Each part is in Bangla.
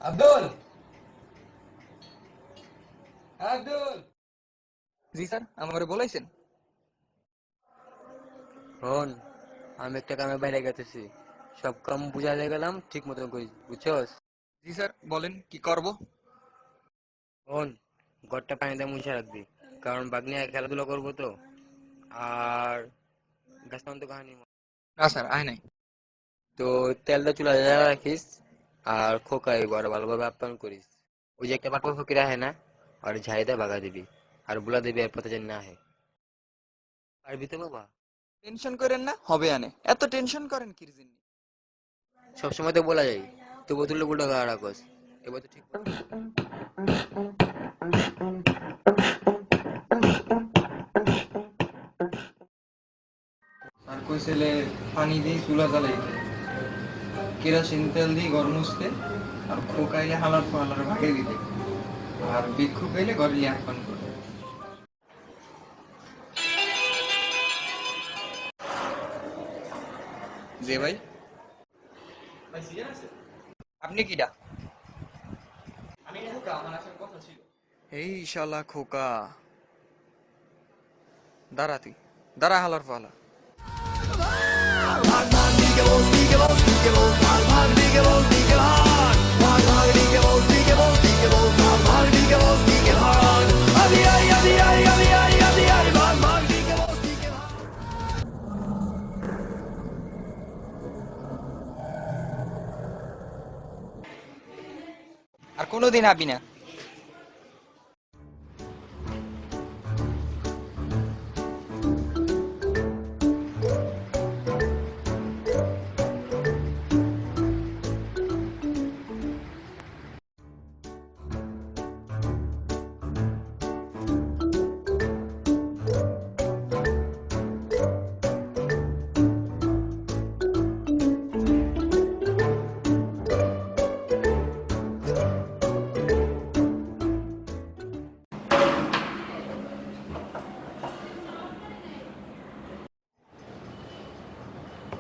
আব্দুল, আব্দুল। জি স্যার, আমারে বলাইছেন? হন, আমি একটা কামে বাইরে গেতেছি। সব কাম বুঝাতে গেলাম ঠিক মতন করিস, বুঝছস? জি স্যার, বলেন কি করব? হন, ঘরটা পানিতে মুছে রাখবি, কারণ বাগনিয়া খেলাধুলা করবো তো। আর গাছটা তো কাহানি না স্যার, আয় নাই। তো তেলটা চুলা জ্বালা রাখিস। আর খোকাই ঘরে ভালোভাবে আপ্যায়ন করিস। ওই যে একটা পাটপা ফকির আহে না, আর ঝাড়িতে বাগা দিবি, আর বুলা দিবি এর পথে যেন না আহে। পারবি তো বাবা? টেনশন করেন না, হবে আনে। এত টেনশন করেন কির জন্য? সবসময় তো বলা যায়, তবু তুলে উল্টো গা রাখস। এবার তো ঠিক মতো। আর কইছিলে পানি দিয়ে চুলা জ্বালাইতে, কেরোসিন তেল দিয়ে ঘর মুছতে, আর খোকাইলে হালার ফালার ভাগে দিতে, আর ভিক্ষু খাইলে ঘরে লিয়ে আহ্বান করতে। যে ভাই, আপনি কিডা? এই শালা খোকা, দাঁড়াতি দাঁড়া হালার ফালা। আর কোনোদিন আবি না।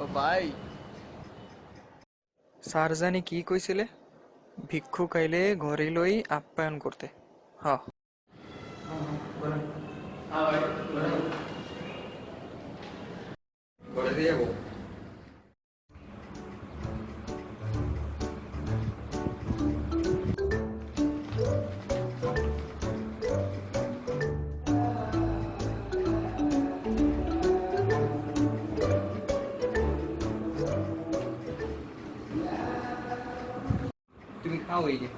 ও ভাই, স্যার জানি কি কইছিলে? ভিক্ষু কাইলে ঘরে লই আপ্যায়ন করতে। হ, ঘরে দিয়ে যাবো। তুমি খাও এই যে।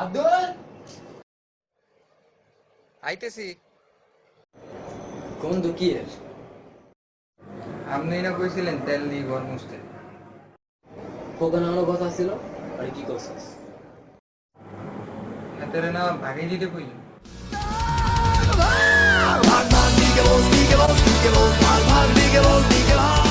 আব্দুল, আইতেছি। কোন দুঃখীর? আপনি না কইছিলেন তেল দিয়ে ঘর মুছতে। খোকা নামানোর কথা ছিল, আর কি করছিস? হাতের না ভাগে দিতে কইলেন। Bang, bang, bang, big balls, big balls, big balls, bang, bang, big balls, big balls.